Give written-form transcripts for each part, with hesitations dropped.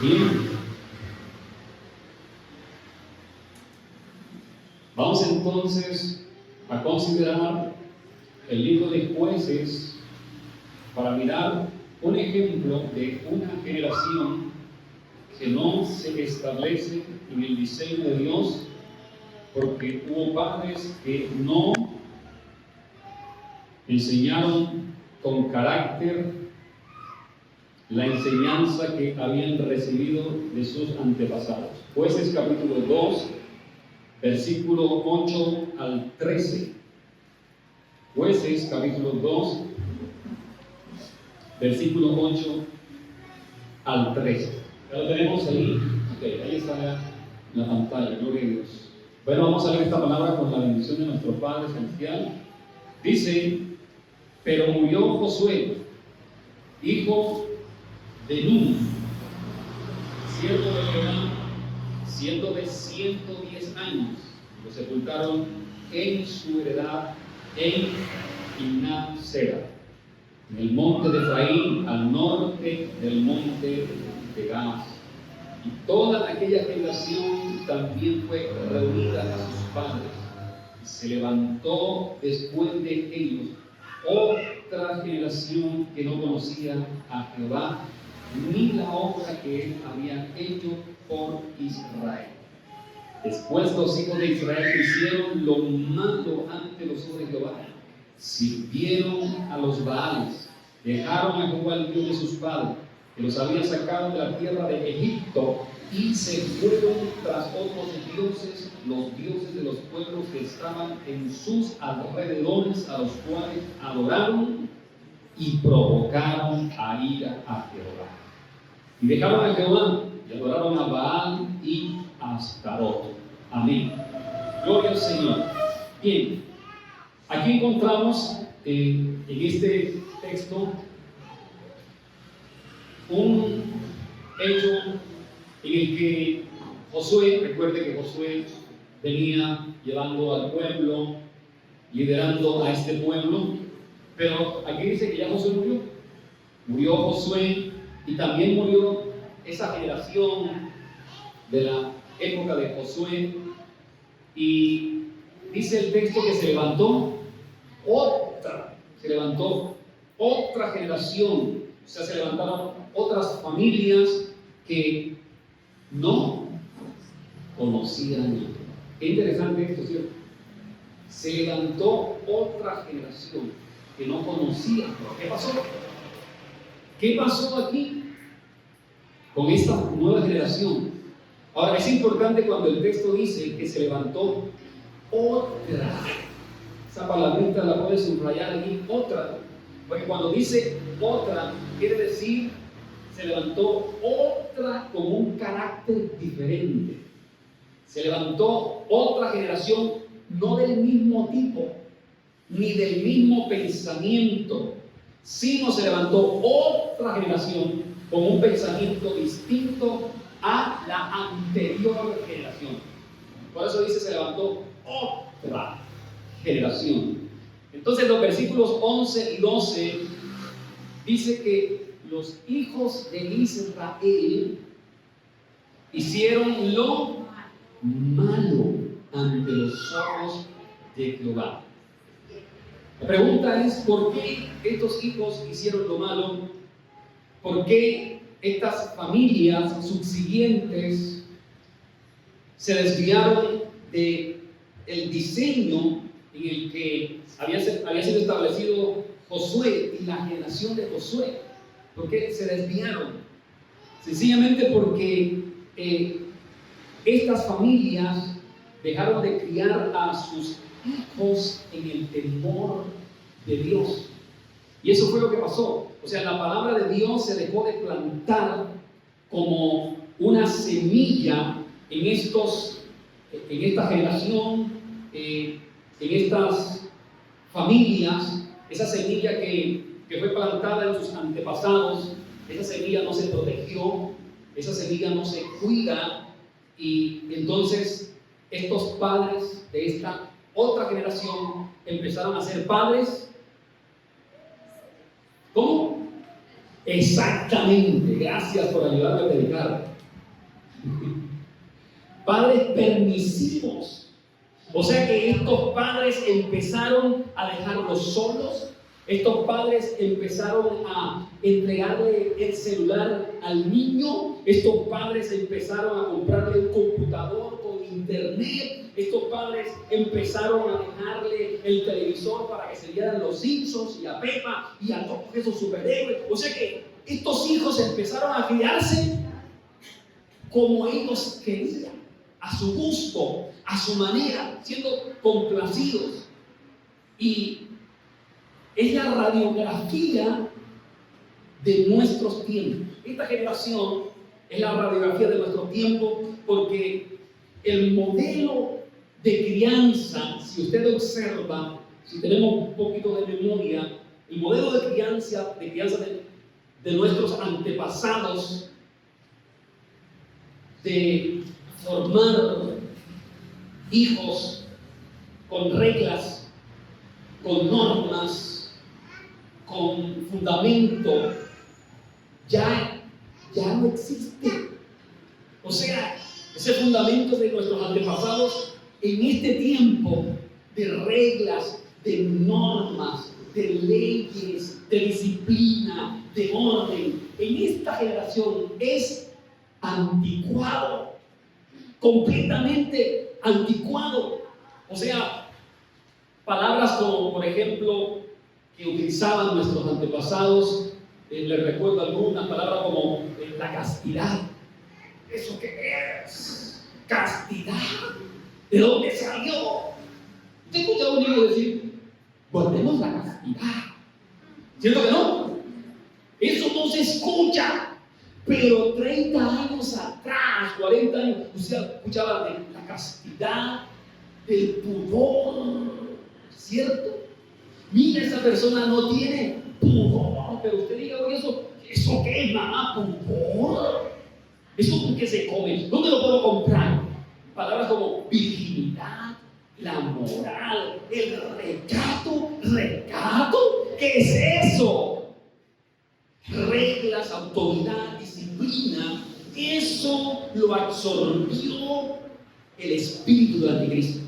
Bien, vamos entonces a considerar el libro de Jueces para mirar un ejemplo de una generación que no se establece en el diseño de Dios porque hubo padres que no enseñaron con carácter la enseñanza que habían recibido de sus antepasados. Jueces capítulo 2, versículo 8 al 13. Jueces capítulo 2, versículo 8 al 13. Ya lo tenemos ahí. Ok, ahí está la pantalla, gloria a Dios. Bueno, vamos a leer esta palabra con la bendición de nuestro Padre Celestial. Dice: pero murió Josué, hijo de Nun, siervo de Jehová, siendo de 110 años. Lo sepultaron en su heredad en Timnat Sera, en el monte de Efraín, al norte del monte de Gaz. Y toda aquella generación también fue reunida a sus padres. Y se levantó después de ellos otra generación que no conocía a Jehová, ni la obra que él había hecho por Israel. Después los hijos de Israel hicieron lo malo ante los ojos de Jehová. Sirvieron a los Baales, dejaron a Jehová el Dios de sus padres, que los había sacado de la tierra de Egipto, y se fueron tras otros dioses, los dioses de los pueblos que estaban en sus alrededores, a los cuales adoraron y provocaron a ira a Jehová. Y dejaron a Jehová y adoraron a Baal y a Astarot. Amén. Gloria al Señor. Bien, aquí encontramos en este texto un hecho en el que Josué, recuerde que Josué venía llevando al pueblo, liderando a este pueblo, pero aquí dice que ya Josué murió. Murió Josué y también murió esa generación de la época de Josué, y dice el texto que se levantó otra generación, o sea, se levantaron otras familias que no conocían a Dios. Qué interesante esto, ¿cierto? Se levantó otra generación que no conocía. ¿Qué pasó? ¿Qué pasó aquí con esta nueva generación? Ahora, es importante cuando el texto dice que se levantó otra. Esa palabrita la puedes subrayar aquí, otra. Porque cuando dice otra, quiere decir se levantó otra con un carácter diferente. Se levantó otra generación, no del mismo tipo, ni del mismo pensamiento, sino se levantó otra generación con un pensamiento distinto a la anterior generación. Por eso dice se levantó otra generación. Entonces los versículos 11 y 12 dice que los hijos de Israel hicieron lo malo ante los ojos de Jehová. La pregunta es: ¿por qué estos hijos hicieron lo malo? ¿Por qué estas familias subsiguientes se desviaron del diseño en el que había sido establecido Josué y la generación de Josué? ¿Por qué se desviaron? Sencillamente porque estas familias dejaron de criar a sus hijos en el temor de Dios. Y eso fue lo que pasó. O sea, la palabra de Dios se dejó de plantar como una semilla en esta generación, en estas familias. Esa semilla que fue plantada en sus antepasados, esa semilla no se protegió, esa semilla no se cuida, y entonces estos padres de esta otra generación empezaron a ser padres, ¿cómo? Exactamente, gracias por ayudarme a predicar. Padres permisivos. O sea que estos padres empezaron a dejarlos solos. Estos padres empezaron a entregarle el celular al niño. Estos padres empezaron a comprarle un computador con internet. Estos padres empezaron a dejarle el televisor para que se vieran los Simpsons y a Peppa y a todos esos superhéroes. O sea que estos hijos empezaron a criarse como ellos querían, a su gusto, a su manera, siendo complacidos. Y es la radiografía de nuestros tiempos. Esta generación es la radiografía de nuestro tiempo, porque el modelo de crianza, si usted observa, si tenemos un poquito de memoria, el modelo de crianza de nuestros antepasados, de formar hijos con reglas, con normas, con fundamento, ya no existe. O sea, ese fundamento de nuestros antepasados en este tiempo de reglas, de normas, de leyes, de disciplina, de orden, en esta generación es anticuado, completamente anticuado. O sea, palabras como, por ejemplo, que utilizaban nuestros antepasados, les recuerdo algunas palabras como la castidad. ¿Eso qué es? ¿Castidad? ¿De dónde salió? ¿Usted ha escuchado a un niño decir, volvemos a la castidad? ¿Cierto que no? Eso no se escucha. Pero 30 años atrás, 40 años, usted escuchaba de la castidad, del pudor, ¿cierto? Mira, esa persona no tiene pudor, pero usted diga, oye, ¿eso qué es, mamá? ¿Pudor? ¿Eso con qué se come? ¿Dónde lo puedo comprar? Palabras como virginidad, la moral, el recato. ¿Qué es eso? Reglas, autoridad, disciplina, eso lo absorbió el espíritu del anticristo.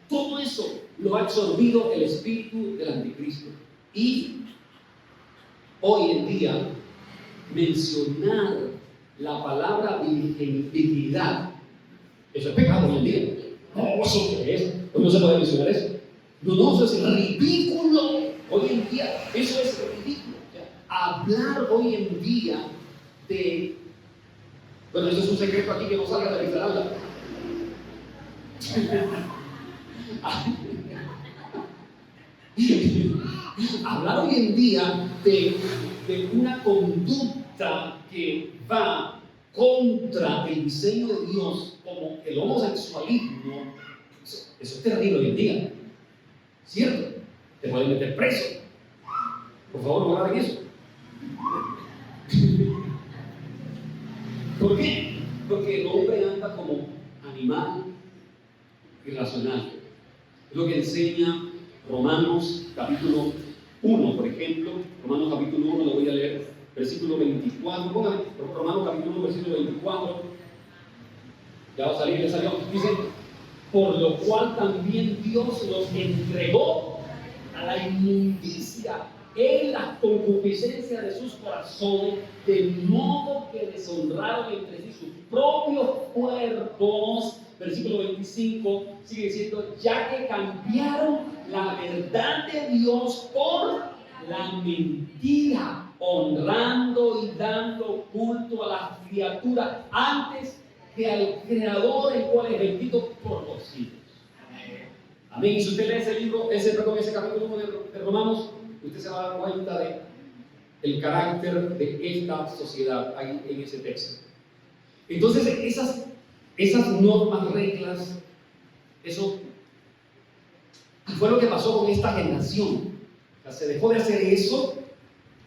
Todo eso lo ha absorbido el espíritu del anticristo. Y hoy en día, mencionar la palabra virginidad, eso es pecado hoy en día. No, ¿eso qué es? Hoy no se puede mencionar eso. No, eso es ridículo. Hoy en día, eso es ridículo. Hablar hoy en día de... Bueno, eso es un secreto aquí que no salga de la Esmeralda. Hablar hoy en día de una conducta que va contra el diseño de Dios, como el homosexualismo, eso es terrible hoy en día. ¿Cierto? Te pueden meter preso. Por favor, no hagan eso. ¿Por qué? Porque el hombre anda como animal irracional. Es lo que enseña Romanos capítulo 1, por ejemplo. Romanos capítulo 1, lo voy a leer, versículo 24. Póngame, Romanos capítulo 1, versículo 24. Ya va a salir, ya salió. Dice, por lo cual también Dios los entregó a la inmundicia en la concupiscencia de sus corazones, de modo que deshonraron entre sí sus propios cuerpos. Versículo 25 sigue diciendo, ya que cambiaron la verdad de Dios por la mentira, honrando y dando culto a la criatura antes que al Creador, el cual es bendito por los siglos. Amén. Y si usted lee ese libro, ese capítulo 1 de Romanos, usted se va a dar cuenta del carácter de esta sociedad ahí en ese texto. Entonces, esas normas, reglas, eso fue lo que pasó con esta generación. O sea, se dejó de hacer eso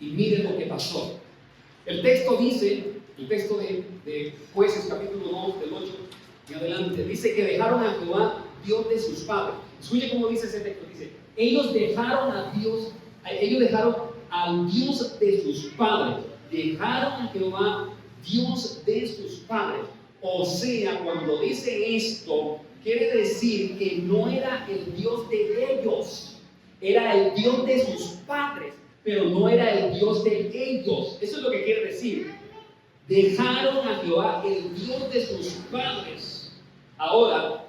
y miren lo que pasó. El texto dice, el texto de Jueces capítulo 2, del 8 en adelante, dice que dejaron a Jehová, Dios de sus padres. Escuche cómo dice ese texto, dice, ellos dejaron al Dios de sus padres dejaron a Jehová, Dios de sus padres. O sea, cuando dice esto, quiere decir que no era el Dios de ellos, era el Dios de sus padres, pero no era el Dios de ellos. Eso es lo que quiere decir. Dejaron a Jehová, el Dios de sus padres. Ahora,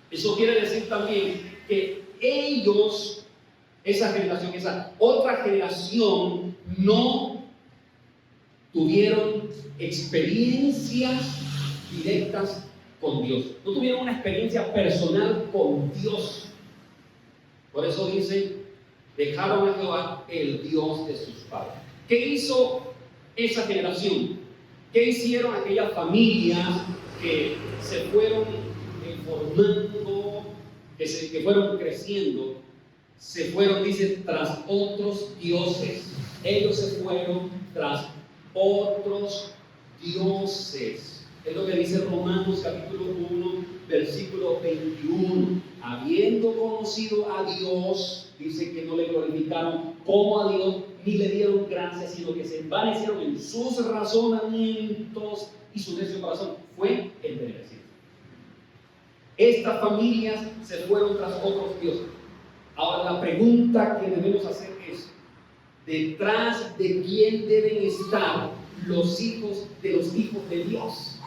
eso quiere decir también que ellos, esa generación, esa otra generación, no tuvieron experiencias directas con Dios. No tuvieron una experiencia personal con Dios. Por eso dice, dejaron a Jehová, el Dios de sus padres. ¿Qué hizo esa generación? ¿Qué hicieron aquellas familias que se fueron formando, que fueron creciendo? Se fueron, dice, tras otros dioses. Ellos se fueron tras otros dioses. Es lo que dice Romanos capítulo 1, versículo 21. Habiendo conocido a Dios, dice que no le glorificaron como a Dios, ni le dieron gracias, sino que se envanecieron en sus razonamientos y su necio corazón fue entenebrecido. Estas familias se fueron tras otros dioses. Ahora la pregunta que debemos hacer es, ¿detrás de quién deben estar los hijos de Dios?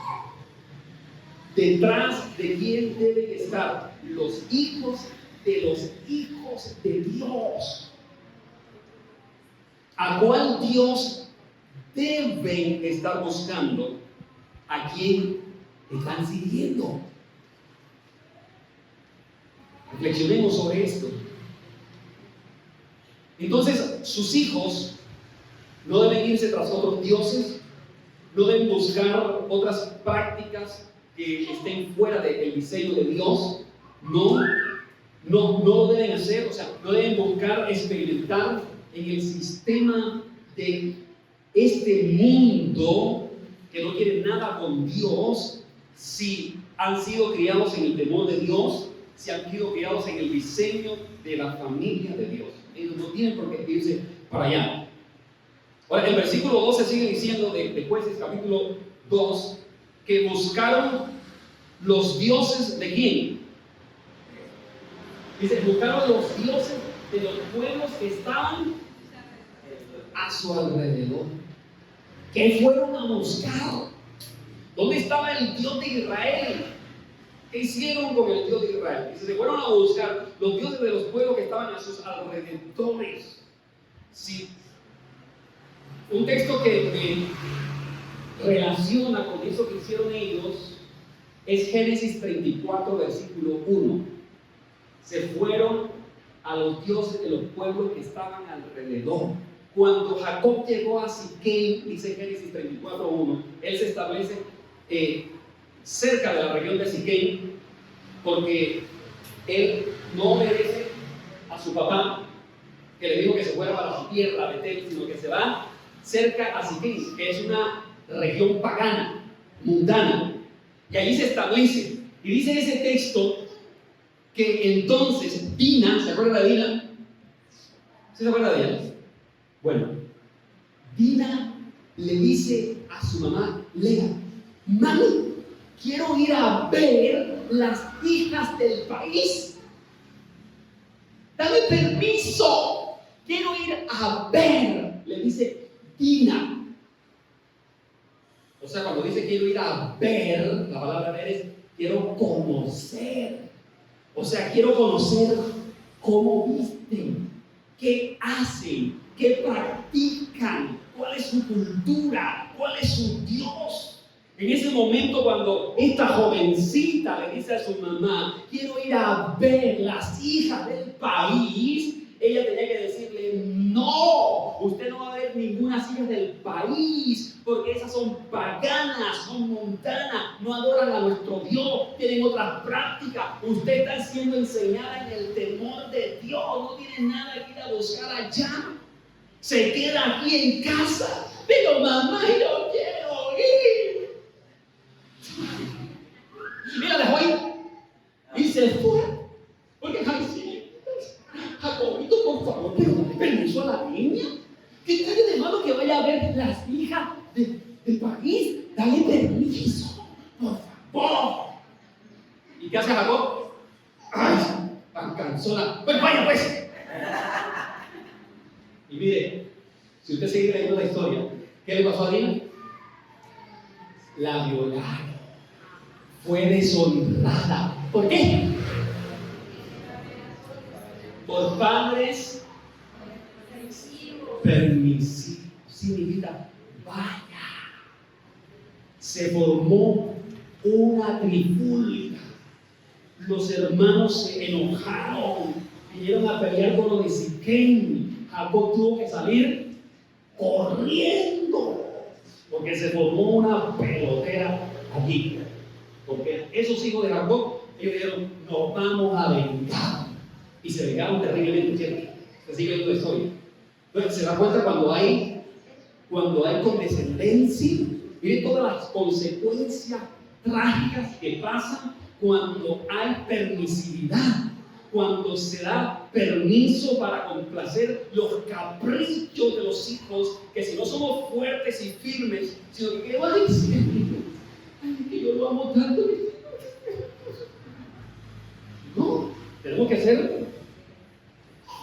¿Detrás de quién deben estar los hijos de Dios? ¿A cuál Dios deben estar buscando? ¿A quién están siguiendo? Reflexionemos sobre esto. Entonces, sus hijos no deben irse tras otros dioses, no deben buscar otras prácticas que estén fuera del diseño de Dios. No lo deben hacer, o sea, no deben buscar experimentar en el sistema de este mundo que no quiere nada con Dios, si han sido criados en el temor de Dios, si han sido criados en el diseño de la familia de Dios. Ellos no tienen por qué irse para allá. Ahora, el versículo 12 sigue diciendo de Jueces capítulo 2 que buscaron los dioses de quién. Dice, buscaron los dioses de los pueblos que estaban a su alrededor. ¿Qué fueron a buscar? ¿Dónde estaba el Dios de Israel? ¿Qué hicieron con el Dios de Israel? Dice, se fueron a buscar los dioses de los pueblos que estaban a sus alrededores. Sí. Un texto que me relaciona con eso que hicieron ellos es Génesis 34, versículo 1. Se fueron a los dioses de los pueblos que estaban alrededor. Cuando Jacob llegó a Siquem, dice Génesis 34, 1, él se establece cerca de la región de Siquem porque él no obedece a su papá, que le dijo que se fuera para su tierra, Betel, sino que se va cerca a Siquem, que es una región pagana, mundana, y allí se establece. Y dice ese texto que entonces Dina, ¿se acuerda de Dina? ¿Sí se acuerda de ella? Bueno, Dina le dice a su mamá Lea, mami, quiero ir a ver las hijas del país. Dame permiso, quiero ir a ver, le dice Dina. O sea, cuando dice quiero ir a ver, la palabra ver es quiero conocer. O sea, quiero conocer cómo visten, qué hacen, qué practican, cuál es su cultura, cuál es su Dios. En ese momento, cuando esta jovencita le dice a su mamá, quiero ir a ver las hijas del país, ella tenía que decirle, no, usted no va a ver ninguna hijas del país, porque esas son paganas, son mundanas, no adoran a nuestro Dios, tienen otras prácticas. Usted está siendo enseñada en el temor de Dios, no tiene nada que ir a buscar allá. Se queda aquí en casa, pero mamá, yo quiero ir. Mira, dejó ir y se fue, porque ay, sí, Jacobito, por favor, pero dale permiso a la niña. ¿Qué tiene de malo que vaya a ver las hijas país, dale permiso, por favor. ¿Y qué hace Jacob? ¡Ay, tan cansona! Pues vaya pues. Y mire, si usted sigue leyendo la historia, ¿qué le pasó a Dina? La violaron. Fue deshonrada. ¿Por qué? Por padres permisivos. Sí, mi vida, vaya. Se formó una trifulca. Los hermanos se enojaron, vinieron a pelear con los de Siquem. Jacob tuvo que salir corriendo porque se formó una pelotera allí. Porque esos hijos de Jacob, ellos dijeron, nos vamos a vengar. Y se vengaron terriblemente, ¿cierto? Se sigue viendo la historia. Entonces se da cuenta cuando hay condescendencia, miren todas las consecuencias trágicas que pasan cuando hay permisividad, cuando se da permiso para complacer los caprichos de los hijos, que si no somos fuertes y firmes, sino que va a decir, ay, que yo lo amo tanto. No, tenemos que ser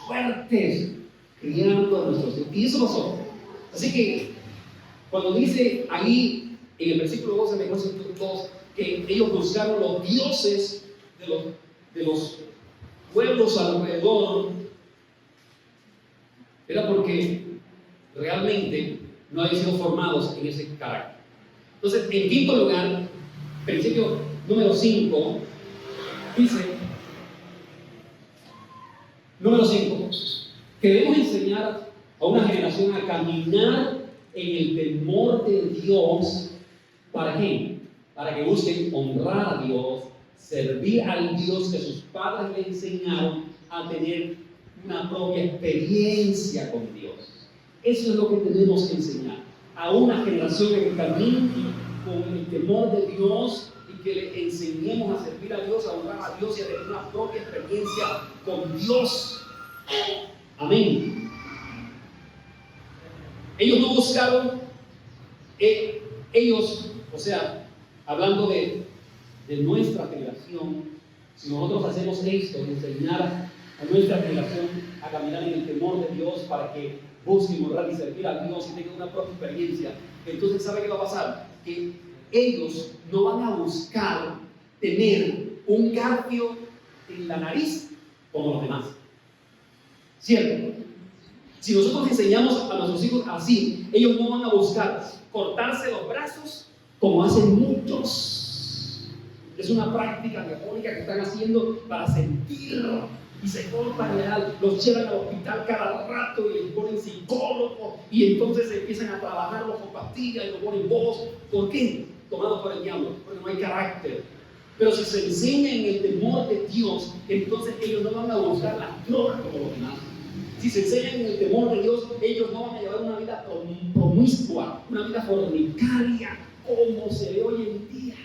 fuertes criando a nuestros hijos. Y eso pasó. Así que cuando dice ahí en el versículo 12 de Génesis 2 que ellos buscaron los dioses de los pueblos alrededor, era porque realmente no habían sido formados en ese carácter. Entonces, en quinto lugar, principio número 5, dice, número 5, que debemos enseñar a una generación a caminar en el temor de Dios. ¿Para qué? Para que busquen honrar a Dios, servir al Dios que sus padres le enseñaron a tener una propia experiencia con Dios. Eso es lo que tenemos que enseñar a una generación que camine con el temor de Dios y que le enseñemos a servir a Dios, a honrar a Dios y a tener una propia experiencia con Dios. Amén. Ellos no buscaron, o sea, hablando de nuestra generación, si nosotros hacemos esto, enseñar a nuestra generación a caminar en el temor de Dios para que busquen honrar y servir a Dios y tengan una propia experiencia, entonces ¿sabe qué va a pasar? Que ellos no van a buscar tener un garfio en la nariz como los demás. ¿Cierto? Si nosotros enseñamos a nuestros hijos así, ellos no van a buscar cortarse los brazos como hacen muchos. Es una práctica diabólica que están haciendo para sentir, y se cortan, los llevan al hospital cada rato y les ponen psicólogos y entonces empiezan a trabajarlos con pastillas y lo ponen voz. ¿Por qué? Tomados por el diablo, porque no hay carácter. Pero si se enseña en el temor de Dios, entonces ellos no van a buscar las drogas como los demás. Si se enseñan en el temor de Dios, ellos no van a llevar una vida promiscua, una vida fornicaria, como se ve hoy en día.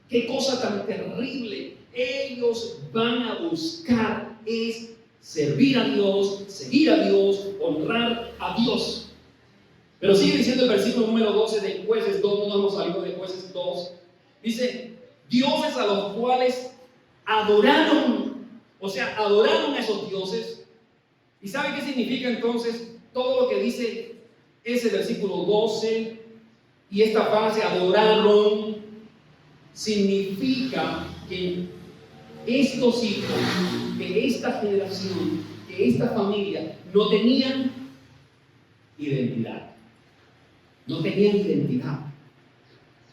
¡Qué cosa tan terrible! Ellos van a buscar es servir a Dios, seguir a Dios, honrar a Dios. Pero sigue diciendo el versículo número 12 de Jueces 2, no hemos salido de Jueces 2. Dice, dioses a los cuales adoraron, o sea, adoraron a esos dioses. ¿Y sabe qué significa entonces todo lo que dice ese versículo 12 y esta frase adoraron? Significa que estos hijos, que esta generación, que esta familia no tenían identidad. No tenían identidad.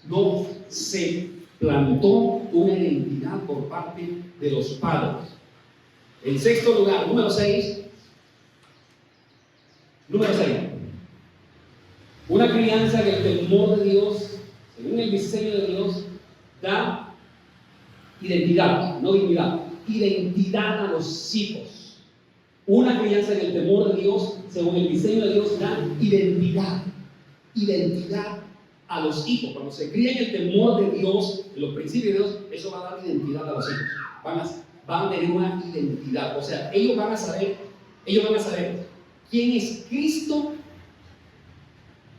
No se plantó una identidad por parte de los padres. En sexto lugar, número 6. Número 6. Una crianza que el temor de Dios, según el diseño de Dios, da identidad, no dignidad, identidad a los hijos. Una crianza en el temor de Dios, según el diseño de Dios, da identidad a los hijos. Cuando se cría en el temor de Dios, en los principios de Dios, eso va a dar identidad a los hijos. Van a tener una identidad, o sea, ellos van a saber quién es Cristo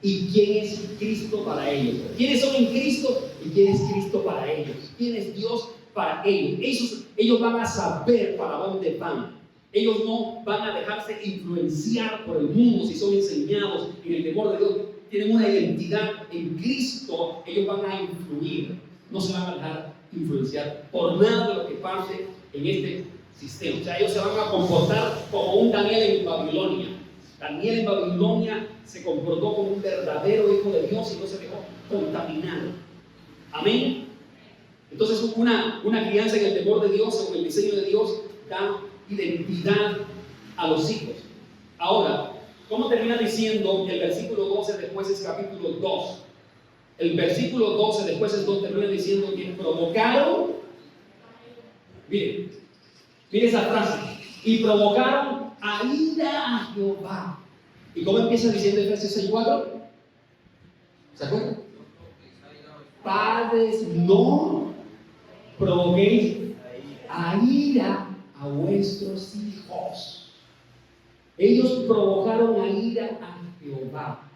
y quién es Cristo para ellos. ¿Quiénes son en Cristo y quién es Cristo para ellos? ¿Quién es Dios para ellos? Ellos van a saber para dónde van. Ellos no van a dejarse influenciar por el mundo si son enseñados en el temor de Dios. Tienen una identidad en Cristo, ellos van a influir. No se van a dejar influenciar por nada de lo que pase en este sistema. O sea, ellos se van a comportar como un Daniel en Babilonia. Daniel en Babilonia se comportó como un verdadero hijo de Dios y no se dejó contaminar. Amén. Entonces, una crianza en el temor de Dios, en el diseño de Dios, da identidad a los hijos. Ahora, ¿cómo termina diciendo el versículo 12 de Jueces capítulo 2? El versículo 12 de Jueces 2 termina diciendo que provocaron, miren esa frase, y provocaron a ira a Jehová. ¿Y cómo empieza diciendo Efesios 6:4? ¿Se acuerdan? Padres, no provoquéis a ira a vuestros hijos. Ellos provocaron a ira a Jehová.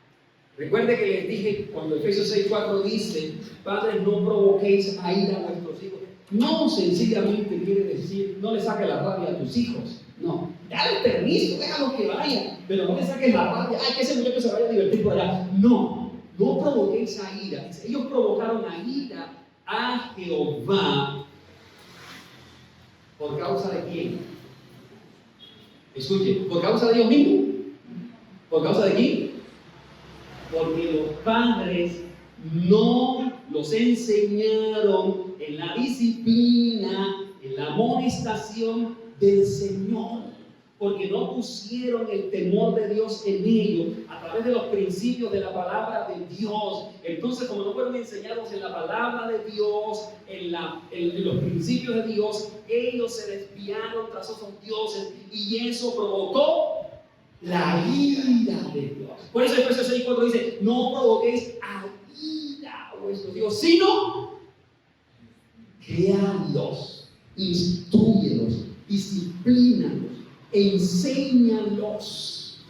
Recuerde que les dije cuando Efesios 6:4 dice: padres, no provoquéis a ira a vuestros hijos. No sencillamente quiere decir no le saques la rabia a tus hijos. No, dale permiso, déjalos que vayan, pero no le saques la rabia. Ay, que ese muchacho se vaya a divertir por allá. No provoquéis a ira. Ellos provocaron a ira a Jehová. ¿Por causa de quién? Escuche, ¿por causa de ellos mismos? ¿Por causa de quién? Porque los padres no los enseñaron en la disciplina, en la amonestación del Señor, porque no pusieron el temor de Dios en ellos a través de los principios de la palabra de Dios. Entonces, como no fueron enseñados en la palabra de Dios, en los principios de Dios, ellos se desviaron tras otros dioses y eso provocó la ira de Dios. Por eso Efesios 6:4 dice: no provoquéis a ira a vuestros hijos, sino créanlos, instrúyelos, disciplínalos, enséñalos.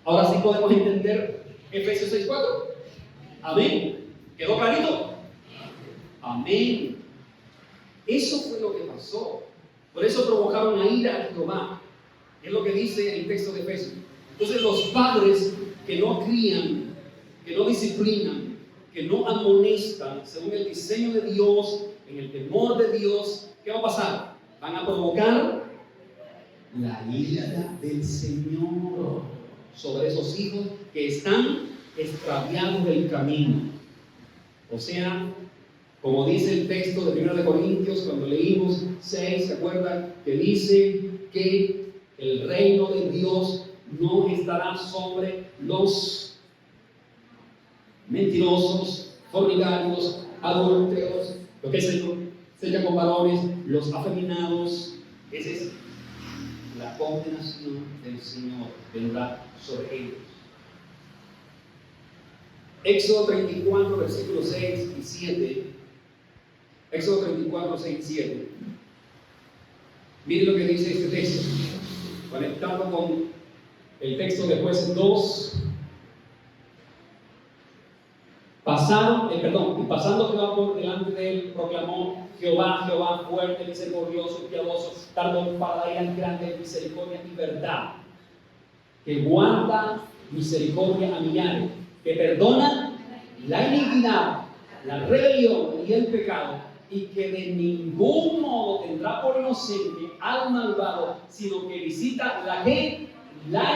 Ahora sí podemos entender Efesios 6:4. Amén. ¿Quedó clarito? Amén. Eso fue lo que pasó. Por eso provocaron a ira a Jehová. Es lo que dice el texto de Efesios. Entonces los padres que no crían, que no disciplinan, que no amonestan según el diseño de Dios, en el temor de Dios, ¿qué va a pasar? Van a provocar la ira del Señor sobre esos hijos que están extraviados del camino. O sea, como dice el texto de 1 de Corintios, cuando leímos 6, ¿se acuerdan? Que dice que el reino de Dios no estará sobre los mentirosos, fornicarios, adúlteros, lo que se echan con varones, los afeminados. Esa es la condenación del Señor, vendrá sobre ellos. Éxodo 34, versículos 6 y 7. Éxodo 34, 6 y 7. Miren lo que dice este texto, conectando con el texto de Jueces 2. Y pasando Jehová por delante de él, proclamó: Jehová, Jehová, fuerte, misericordioso, piadoso, tardón para la ira, grande misericordia y verdad, que guarda misericordia a millares, que perdona la iniquidad, la rebelión y el pecado, y que de ningún modo tendrá por inocente al malvado, sino que visita la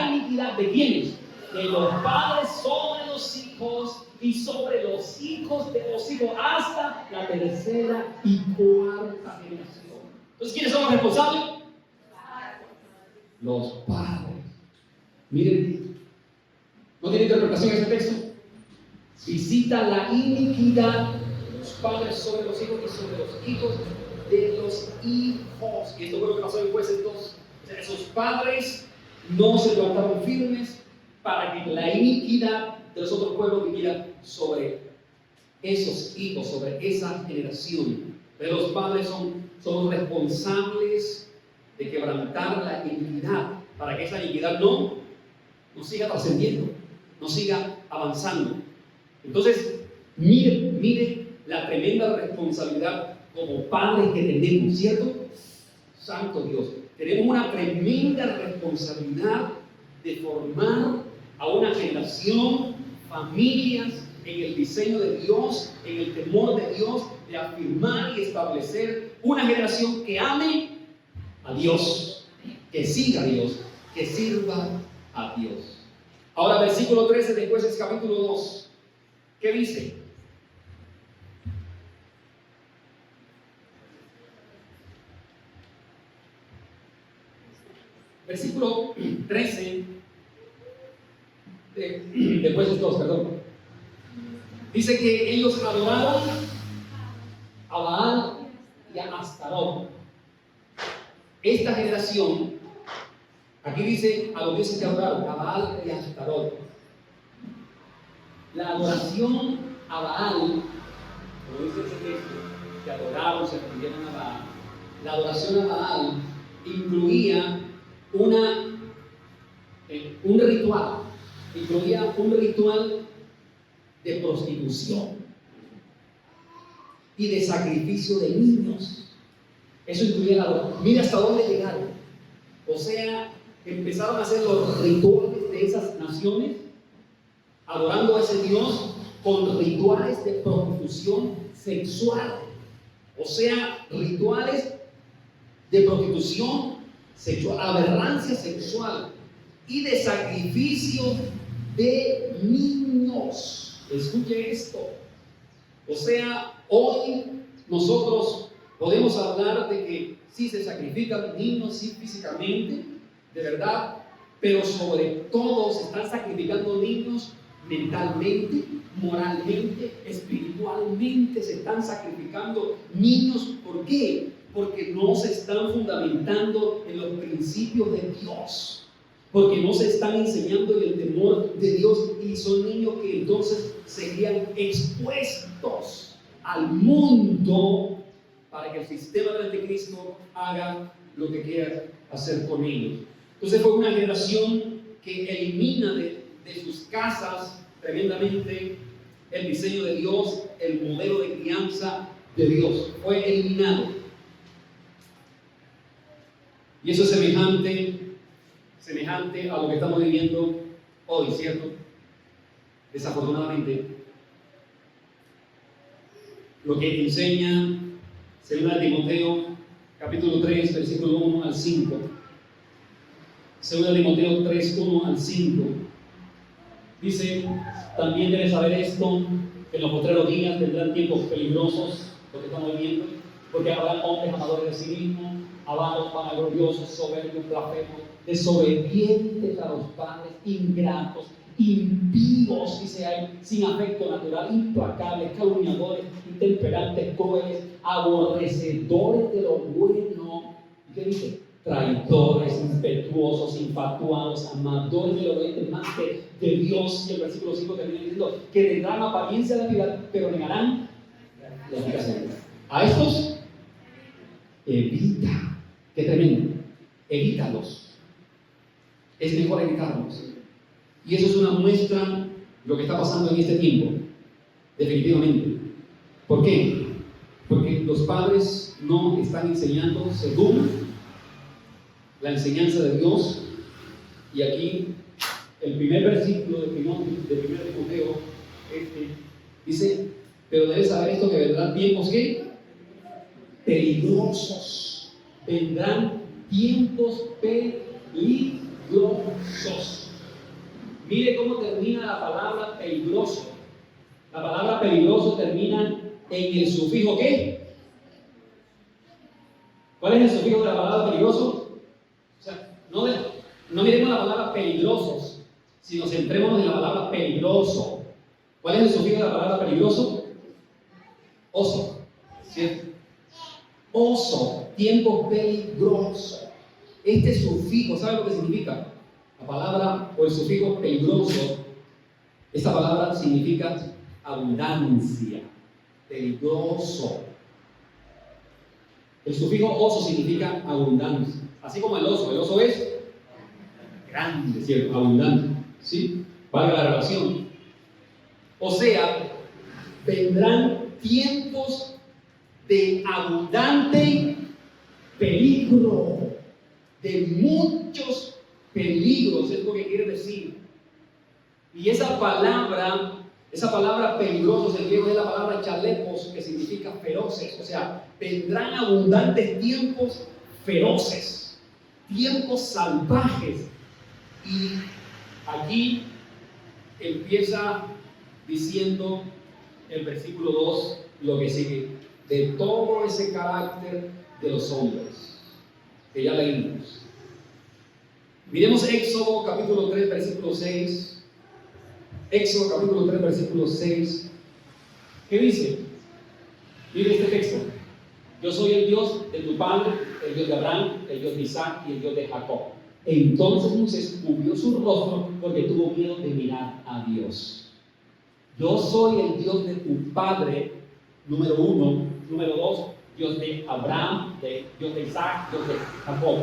iniquidad de quienes, de los padres sobre los hijos y sobre los hijos de los hijos hasta la tercera y cuarta generación. Entonces, ¿quiénes son los responsables? Los padres. Miren, ¿no tiene interpretación ese texto? Visita la iniquidad de los padres sobre los hijos y sobre los hijos de los hijos. Y esto fue lo que pasó en Jueces 2. O sea, esos padres no se levantaron firmes para que la iniquidad de los otros pueblos viniera sobre esos hijos, sobre esa generación. Pero los padres son responsables de quebrantar la iniquidad, para que esa iniquidad no siga trascendiendo, no siga avanzando. Entonces, mire la tremenda responsabilidad como padres que tenemos, ¿cierto? Santo Dios, tenemos una tremenda responsabilidad de formar a una generación, familias, en el diseño de Dios, en el temor de Dios, de afirmar y establecer una generación que ame a Dios, que siga a Dios, que sirva a Dios. Ahora, versículo 13 de Jueces capítulo 2, ¿qué dice? Versículo 13 de Jueces 2, perdón. Dice que ellos adoraron a Baal y a Astarot. Esta generación, aquí dice a los dioses que adoraron, a Baal y a Astarot. La adoración a Baal, como dice ese texto, que adoraron, se rindieron a Baal. La adoración a Baal incluía un ritual de prostitución y de sacrificio de niños. Eso incluía la adoración. Mira hasta dónde llegaron. O sea, empezaron a hacer los rituales de esas naciones, adorando a ese Dios con rituales de prostitución sexual. O sea, rituales de prostitución sexual, aberrancia sexual y de sacrificio de niños. Escuche esto. O sea, hoy nosotros podemos hablar de que sí se sacrifican niños, sí físicamente, de verdad, pero sobre todo se están sacrificando niños mentalmente, moralmente, espiritualmente, se están sacrificando niños. ¿Por qué? Porque no se están fundamentando en los principios de Dios, porque no se están enseñando en el temor de Dios, y son niños que entonces serían expuestos al mundo para que el sistema del anticristo haga lo que quiera hacer con ellos. Entonces fue una generación que elimina de sus casas tremendamente el diseño de Dios, el modelo de crianza de Dios. Fue eliminado. Y eso es semejante a lo que estamos viviendo hoy, ¿cierto? Desafortunadamente, lo que enseña 2 Timoteo capítulo 3, versículo 1 al 5. 2 Timoteo 3, 1 al 5. Dice: también debes saber esto, que en los postreros días vendrán tiempos peligrosos, lo que estamos viviendo, porque habrá hombres amadores de sí mismos, avaros, vanagloriosos, soberbios, blasfemos, desobedientes a los padres, ingratos, impíos, dice ahí, sin afecto natural, implacables, calumniadores, intemperantes, crueles, aborrecedores de lo bueno. ¿Qué dice? Traidores, impetuosos, infatuados, amadores de lo bueno más que de Dios. Y el versículo 5 termina diciendo que tendrán apariencia de piedad, pero negarán la eficacia. A estos evita. Qué tremendo. Evítalos. Es mejor evitarlos. Y eso es una muestra de lo que está pasando en este tiempo, definitivamente. ¿Por qué? Porque los padres no están enseñando según la enseñanza de Dios. Y aquí el primer versículo de 1 Timoteo dice: pero debes saber esto, que vendrán tiempos ¿qué? Peligrosos. Vendrán tiempos peligrosos. Mire cómo termina la palabra peligroso. La palabra peligroso termina en el sufijo ¿qué? ¿Cuál es el sufijo de la palabra peligroso? O sea, no miremos la palabra peligrosos, sino centrémonos en la palabra peligroso. ¿Cuál es el sufijo de la palabra peligroso? Oso. ¿Cierto? Oso, tiempo peligroso. Este sufijo, ¿sabe lo que significa? La palabra o el sufijo peligroso, esta palabra significa abundancia, peligroso. El sufijo oso significa abundancia, así como el oso es grande, ¿cierto? Abundante, ¿sí? Valga la relación. O sea, vendrán tiempos de abundante peligro, de muchos peligros, es lo que quiere decir. Y esa palabra peligrosos, el griego es la palabra chalepos, que significa feroces. O sea, vendrán abundantes tiempos feroces, tiempos salvajes. Y aquí empieza diciendo el versículo 2 lo que sigue, de todo ese carácter de los hombres, que ya leímos. Miremos Éxodo capítulo 3, versículo 6. Éxodo capítulo 3, versículo 6. ¿Qué dice? Mire este texto. Yo soy el Dios de tu padre, el Dios de Abraham, el Dios de Isaac y el Dios de Jacob. Entonces Moisés cubrió su rostro porque tuvo miedo de mirar a Dios. Yo soy el Dios de tu padre, número 1. Número 2, Dios de Abraham, Dios de Isaac, Dios de Jacob.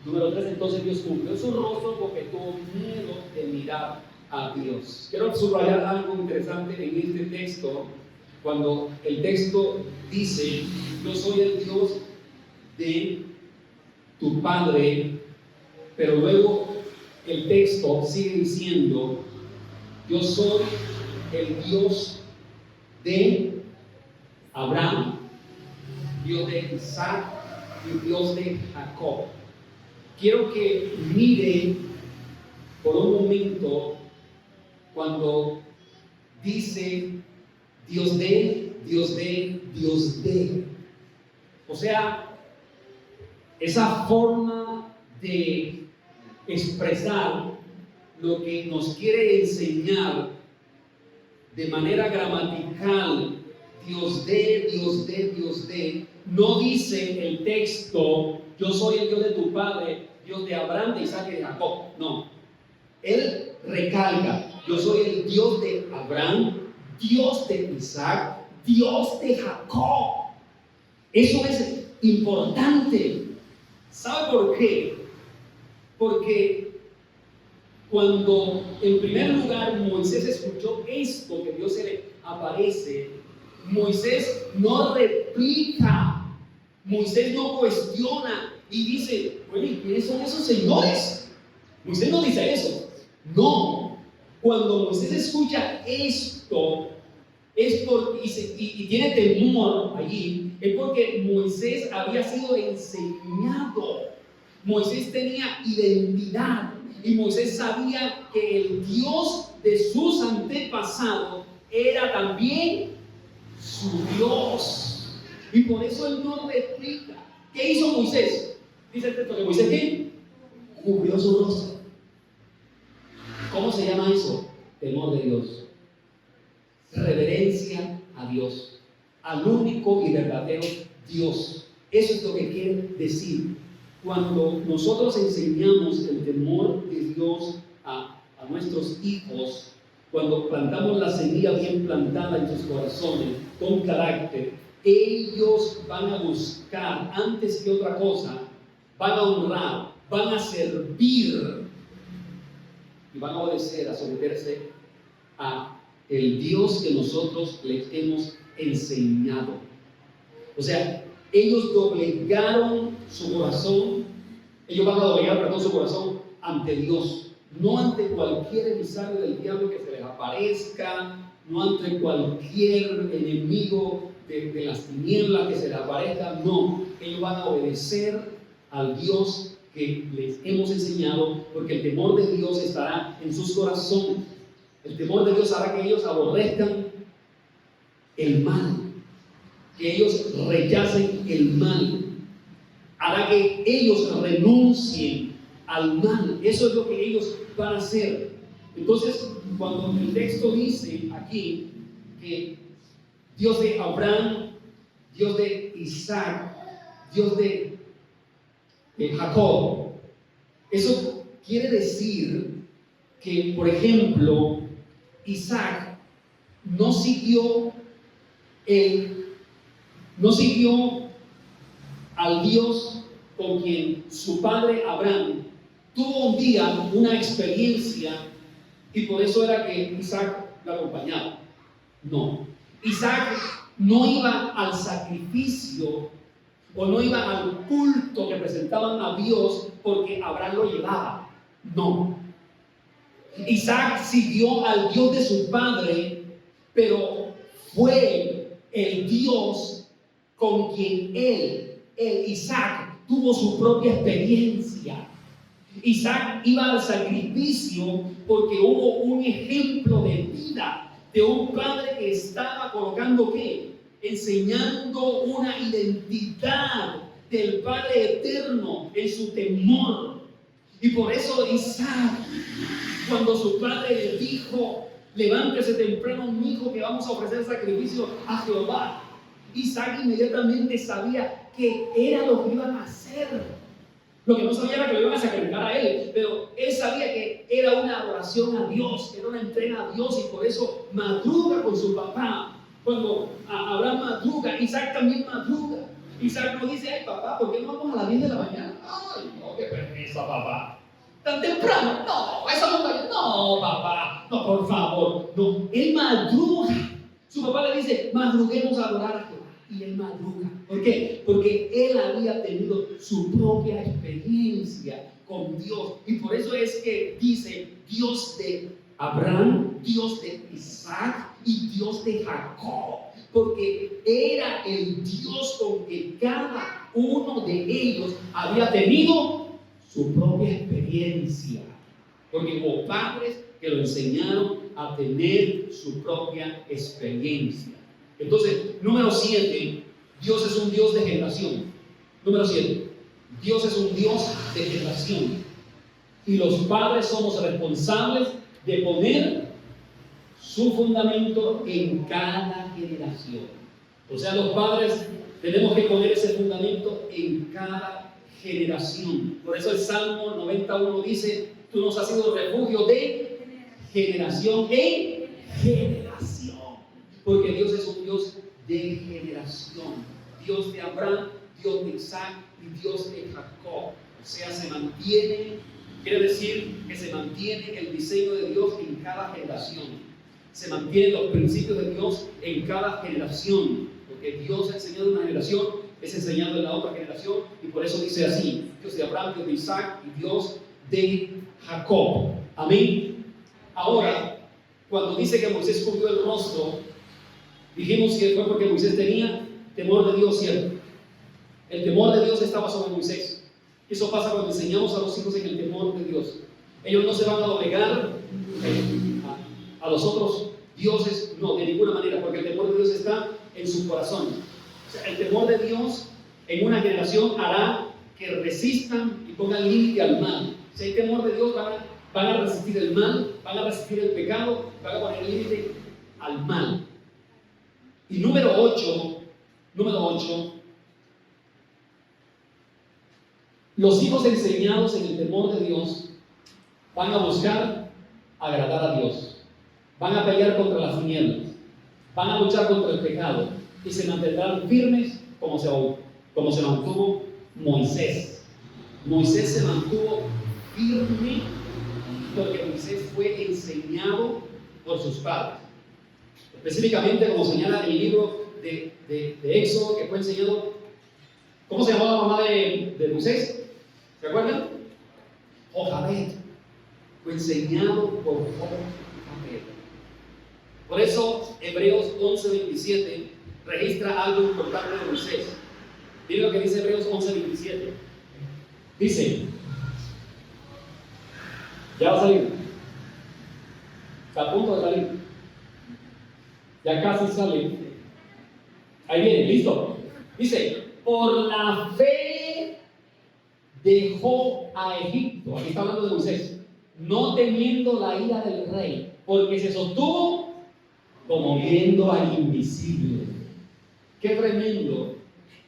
Número 3, entonces Dios cubrió su rostro porque tuvo miedo de mirar a Dios. Quiero subrayar algo interesante en este texto, cuando el texto dice, yo soy el Dios de tu padre, pero luego el texto sigue diciendo, yo soy el Dios de Abraham, Dios de Isaac y Dios de Jacob. Quiero que mire por un momento cuando dice Dios de, Dios de, Dios de. O sea, esa forma de expresar lo que nos quiere enseñar de manera gramatical, Dios de, Dios de, Dios de, no dice el texto, yo soy el Dios de tu padre, Dios de Abraham, de Isaac y de Jacob. No. Él recalca, yo soy el Dios de Abraham, Dios de Isaac, Dios de Jacob. Eso es importante. ¿Sabe por qué? Porque cuando en primer lugar Moisés escuchó esto, que Dios se le aparece, Moisés no replica, Moisés no cuestiona y dice, oye, ¿quiénes son esos señores? Moisés no dice eso. No. Cuando Moisés escucha esto, es y tiene temor allí, es porque Moisés había sido enseñado. Moisés tenía identidad y Moisés sabía que el Dios de sus antepasados era también su Dios. Y por eso él no replica. ¿Qué hizo Moisés? Dice el texto que Moisés, ¿qué? Cubrió su rostro. ¿Cómo se llama eso? Temor de Dios. Reverencia a Dios, al único y verdadero Dios. Eso es lo que quiere decir. Cuando nosotros enseñamos el temor de Dios a nuestros hijos, cuando plantamos la semilla bien plantada en sus corazones, con carácter, ellos van a buscar, antes que otra cosa, van a honrar, van a servir y van a obedecer, a someterse a el Dios que nosotros les hemos enseñado. O sea, ellos doblegaron su corazón, ellos van a doblegar, perdón, su corazón ante Dios, no ante cualquier emisario del diablo que se les aparezca, no ante cualquier enemigo de las tinieblas que se les aparezca, no, ellos van a obedecer al Dios que les hemos enseñado, porque el temor de Dios estará en sus corazones. El temor de Dios hará que ellos aborrezcan el mal, que ellos rechacen el mal, hará que ellos renuncien al mal. Eso es lo que ellos van a hacer. Entonces, cuando el texto dice aquí que Dios de Abraham, Dios de Isaac, Dios de Jacob, eso quiere decir que, por ejemplo, Isaac no siguió al Dios con quien su padre Abraham tuvo un día una experiencia, y por eso era que Isaac lo acompañaba. No. Isaac no iba al sacrificio o no iba al culto que presentaban a Dios porque Abraham lo llevaba. No. Isaac siguió al Dios de su padre, pero fue el Dios con quien Isaac, tuvo su propia experiencia. Isaac iba al sacrificio porque hubo un ejemplo de vida de un padre que estaba colocando ¿qué? Enseñando una identidad del Padre eterno en su temor. Y por eso Isaac, cuando su padre le dijo, levántese temprano, mi hijo, que vamos a ofrecer sacrificio a Jehová, Isaac inmediatamente sabía que era lo que iban a hacer. Lo que no sabía era que lo iban a sacrificar a él, pero él sabía que era una adoración a Dios, era una entrega a Dios, y por eso madruga con su papá. Cuando Abraham madruga, Isaac también madruga. Isaac no dice, ay papá, ¿por qué no vamos a las 10 de la mañana? Ay, no, qué pereza, papá. ¿Tan temprano? No, esa montaña. No, papá, no, por favor. No, él madruga. Su papá le dice, madruguemos a adorar a Jehová. Y él madruga. ¿Por qué? Porque él había tenido su propia experiencia con Dios. Y por eso es que dice Dios de Abraham, Dios de Isaac y Dios de Jacob. Porque era el Dios con que cada uno de ellos había tenido su propia experiencia. Porque hubo padres que lo enseñaron a tener su propia experiencia. Entonces, número 7, Dios es un Dios de generación. Número 7, Dios es un Dios de generación. Y los padres somos responsables de poner su fundamento en cada generación. O sea, los padres tenemos que poner ese fundamento en cada generación. Por eso el Salmo 91 dice, tú nos has sido refugio de generación en generación. Porque Dios es un Dios de generación. Dios de Abraham, Dios de Isaac y Dios de Jacob. O sea, se mantiene, quiere decir que se mantiene el diseño de Dios en cada generación. Se mantienen los principios de Dios en cada generación. Porque Dios ha enseñado en una generación, es enseñado en la otra generación, y por eso dice así: Dios de Abraham, Dios de Isaac y Dios de Jacob. Amén. Ahora, cuando dice que Moisés cubrió el rostro, dijimos que fue porque Moisés tenía temor de Dios, ¿cierto? El temor de Dios estaba sobre Moisés. Eso pasa cuando enseñamos a los hijos en el temor de Dios. Ellos no se van a doblegar a los otros dioses, no, de ninguna manera, porque el temor de Dios está en su corazón. O sea, el temor de Dios en una generación hará que resistan y pongan límite al mal. Si hay temor de Dios, van a resistir el mal, van a resistir el pecado, van a poner límite al mal. Y número 8, los hijos enseñados en el temor de Dios van a buscar agradar a Dios, van a pelear contra las tinieblas, van a luchar contra el pecado y se mantendrán firmes como se mantuvo Moisés. Moisés se mantuvo firme porque Moisés fue enseñado por sus padres. Específicamente, como señala el libro de Éxodo, que fue enseñado. ¿Cómo se llamaba la mamá de Moisés? ¿Se acuerdan? Jocabed. Fue enseñado por Jocabed. Por eso, Hebreos 11:27 registra algo importante de Moisés. Miren lo que dice Hebreos 11:27. Dice, ya va a salir. Está a punto de salir. Ya casi sale. Ahí viene, listo. Dice, por la fe dejó a Egipto. Aquí está hablando de Moisés. No temiendo la ira del rey, porque se sostuvo como viendo al invisible. Qué tremendo.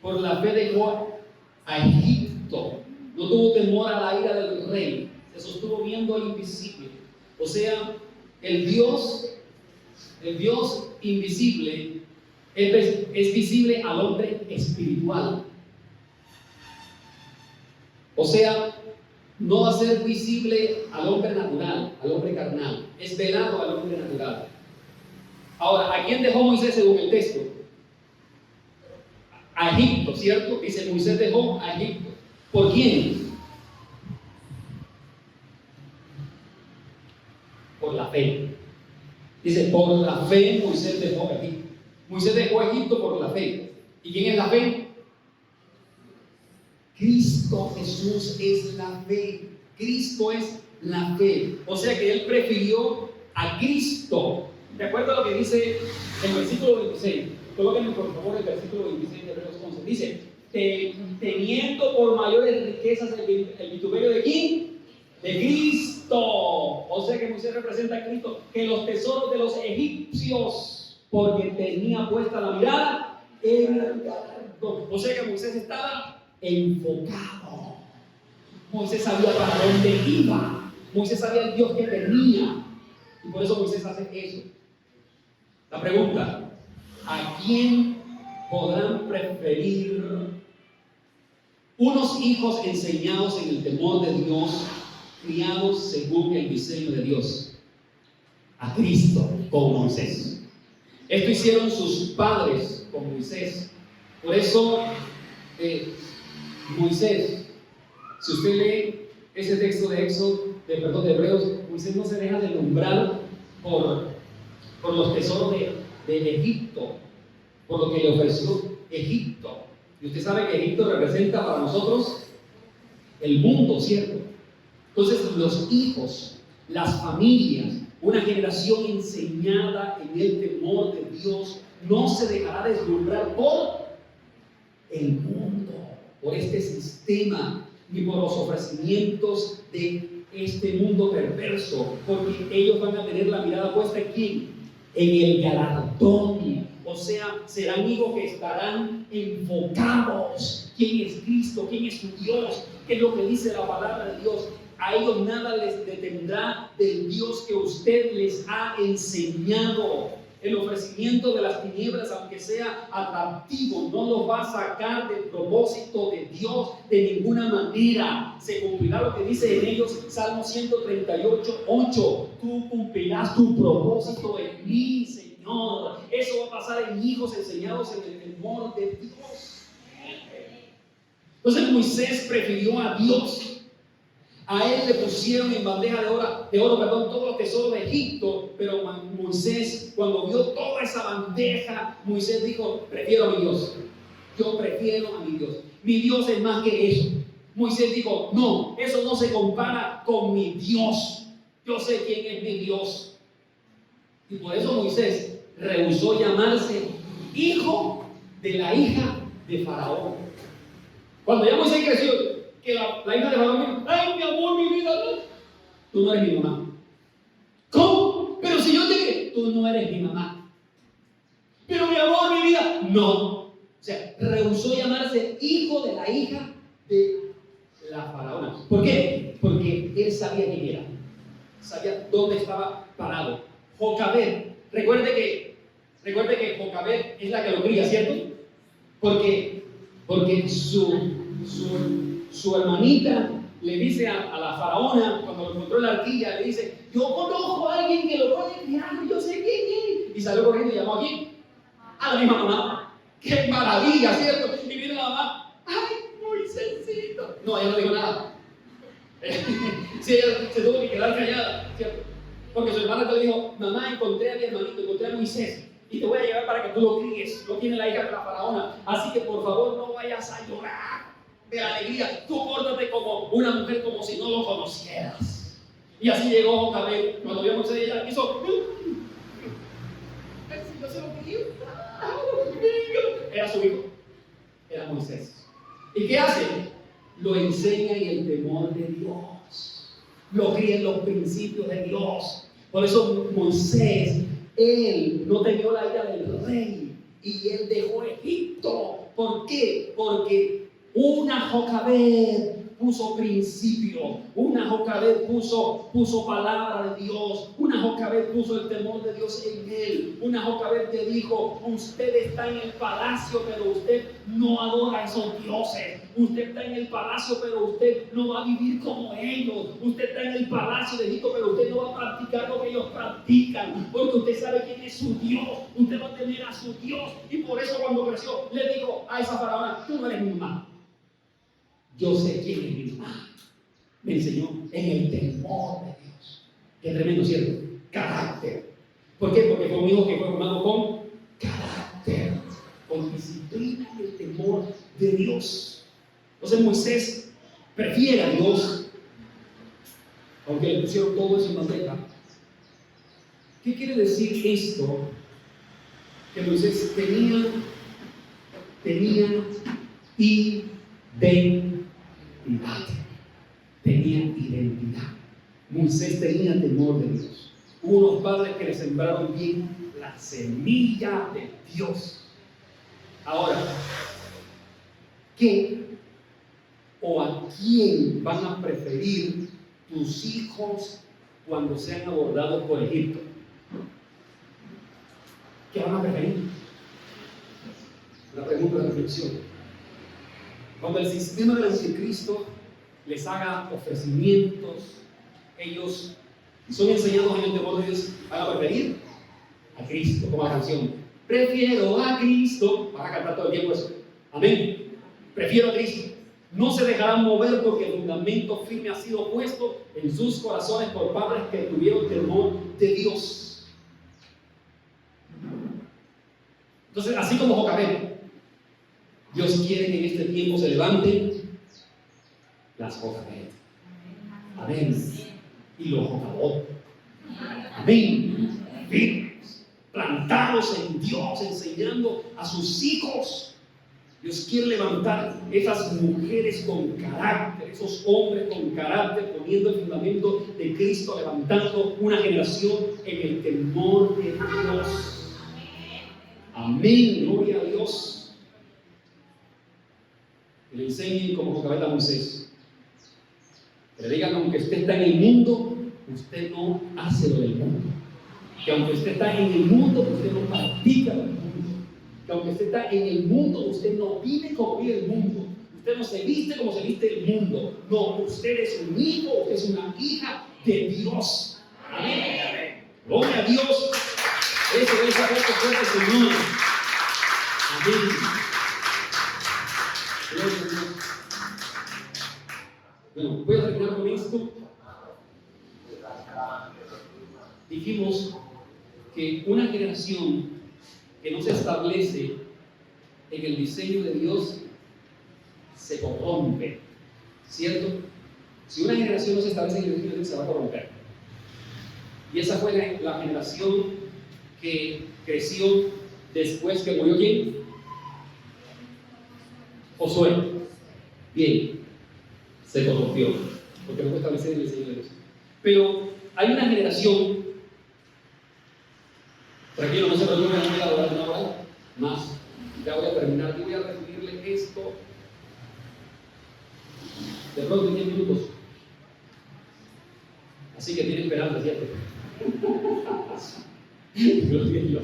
Por la fe dejó a Egipto. No tuvo temor a la ira del rey. Se sostuvo viendo al invisible. O sea, el Dios invisible es visible al hombre espiritual. O sea, no va a ser visible al hombre natural, al hombre carnal. Es velado al hombre natural. Ahora, ¿a quién dejó Moisés según el texto? A Egipto, ¿cierto? Dice, Moisés dejó a Egipto. ¿Por quién? Por la fe. Dice, por la fe Moisés dejó a Egipto. Moisés dejó a Egipto por la fe. ¿Y quién es la fe? Cristo Jesús es la fe. Cristo es la fe. O sea que él prefirió a Cristo. ¿De acuerdo a lo que dice el versículo 26? Colóquenme por favor el versículo 26 de Hebreos 11. Dice, teniendo por mayores riquezas el vituperio de quién? De Cristo. O sea que Moisés representa a Cristo, que los tesoros de los egipcios, porque tenía puesta la mirada en el galardón. O sea que Moisés estaba enfocado. Moisés sabía para dónde iba. Moisés sabía el Dios que tenía. Y por eso Moisés hace eso. La pregunta, ¿a quién podrán preferir unos hijos enseñados en el temor de Dios, criados según el diseño de Dios? A Cristo con Moisés. Esto hicieron sus padres con Moisés. Por eso Moisés, si usted lee ese texto de de Hebreos, Moisés no se deja de nombrar por los tesoros de Egipto, por lo que le ofreció Egipto. Y usted sabe que Egipto representa para nosotros el mundo, ¿cierto? Entonces los hijos, las familias, una generación enseñada en el temor de Dios no se dejará deslumbrar por el mundo, por este sistema, ni por los ofrecimientos de este mundo perverso, porque ellos van a tener la mirada puesta aquí, en el galardón. O sea, serán hijos que estarán enfocados. ¿Quién es Cristo? ¿Quién es su Dios? ¿Qué es lo que dice la palabra de Dios? A ellos nada les detendrá del Dios que usted les ha enseñado. El ofrecimiento de las tinieblas, aunque sea atractivo, no los va a sacar del propósito de Dios de ninguna manera. Se cumplirá lo que dice en ellos Salmo 138:8. Tú cumplirás tu propósito en mí, Señor. Eso va a pasar en hijos enseñados en el temor de Dios. Entonces Moisés prefirió a Dios. A él le pusieron en bandeja de oro, todos los tesoros de Egipto, pero Moisés, cuando vio toda esa bandeja, Moisés dijo, prefiero a mi Dios. Yo prefiero a mi Dios. Mi Dios es más que eso. Moisés dijo, no, eso no se compara con mi Dios. Yo sé quién es mi Dios. Y por eso Moisés rehusó llamarse hijo de la hija de Faraón. Cuando ya Moisés creció, que la hija de Faraón dijo, ay, mi amor, mi vida, no. Tú no eres mi mamá. ¿Cómo? Pero si yo te dije, tú no eres mi mamá. Pero mi amor, mi vida, no. O sea, rehusó llamarse hijo de la hija de la faraona. ¿Por qué? Porque él sabía quién era. Sabía dónde estaba parado. Jocabed. Recuerde que Jocabed es la que lo cría, ¿cierto? Porque su hermanita le dice a la faraona, cuando lo encontró en la arquilla, le dice, yo conozco a alguien que lo puede criar, yo sé quién es. Y salió corriendo y llamó a quién? A la misma mamá. ¡Qué maravilla!, ¿cierto? Y viene la mamá, ¡ay, Moisésito! No, ella no dijo nada. Sí, ella se tuvo que quedar callada, ¿cierto? Porque su hermana le dijo, mamá, encontré a mi hermanito, encontré a Moisés, y te voy a llevar para que tú lo críes. Lo tiene la hija de la faraona, así que por favor no vayas a llorar de alegría. Tú pórtate como una mujer, como si no lo conocieras. Y así llegó Jocabed. Cuando vio a Moisés, ella hizo, no se lo pidió. Era su hijo, era Moisés. ¿Y qué hace? Lo enseña en el temor de Dios, lo cría en los principios de Dios. Por eso Moisés, él no temió la ira del rey y él dejó Egipto. ¿Por qué? Porque una Jocabed puso principio, una Jocabed puso palabra de Dios, una Jocabed puso el temor de Dios en él, una Jocabed te dijo, usted está en el palacio, pero usted no adora a esos dioses. Usted está en el palacio, pero usted no va a vivir como ellos. Usted está en el palacio de Egipto, pero usted no va a practicar lo que ellos practican, porque usted sabe quién es su Dios. Usted va a tener a su Dios. Y por eso cuando creció, le dijo a esa faraona: tú no eres mi mamá. Yo sé quién es mi mamá. Me enseñó en el temor de Dios. Qué tremendo, ¿cierto? Carácter. ¿Por qué? Porque fue un hijo que fue formado con carácter, con disciplina y el temor de Dios. Entonces Moisés prefiere a Dios, aunque le pusieron todo eso en bandeja. ¿Qué quiere decir esto? Que Moisés tenía identidad. Tenía identidad. Moisés tenía temor de Dios. Hubo unos padres que le sembraron bien la semilla de Dios. Ahora, ¿qué o a quién van a preferir tus hijos cuando sean abordados por Egipto? ¿Qué van a preferir? Una pregunta de reflexión. Cuando el sistema del anticristo les haga ofrecimientos, ellos, si son enseñados en el temor de Dios, van a preferir a Cristo, como la canción. Prefiero a Cristo. Van a cantar todo el tiempo eso. Amén. Prefiero a Cristo. No se dejarán mover porque el fundamento firme ha sido puesto en sus corazones por padres que tuvieron temor de Dios. Entonces, así como Jocabed, Dios quiere que en este tiempo se levanten las Jocabed. Amén. Y los Jocabod. Amén. Firmes, plantados en Dios, enseñando a sus hijos. Dios quiere levantar esas mujeres con carácter, esos hombres con carácter, poniendo el fundamento de Cristo, levantando una generación en el temor de Dios. Amén, gloria a Dios. Que le enseñen como Jocabed a Moisés. Que le digan: aunque usted está en el mundo, usted no hace lo del mundo. Que aunque usted está en el mundo, usted no practica lo del mundo. Que aunque usted está en el mundo, usted no vive como vive el mundo. Usted no se viste como se viste el mundo. No, usted es un hijo, usted es una hija de Dios. Amén. Gloria a Dios. Eso es saber que fuerte, Señor. Amén. Gloria a Dios. Bueno, voy a terminar con esto. Dijimos que una generación que no se establece en el diseño de Dios se corrompe, ¿cierto? Si una generación no se establece en el diseño de Dios, se va a corromper. Y esa fue la generación que creció después que murió ¿quién? Josué. Bien, se corrompió, porque no fue establecido en el diseño de Dios. Pero hay una generación, tranquilo, no se preocupen, no voy a hablar una hora más, ya voy a terminar, y voy a resumirle esto de pronto en 10 minutos. Así que tiene esperanza, ¿cierto? Gloria a Dios.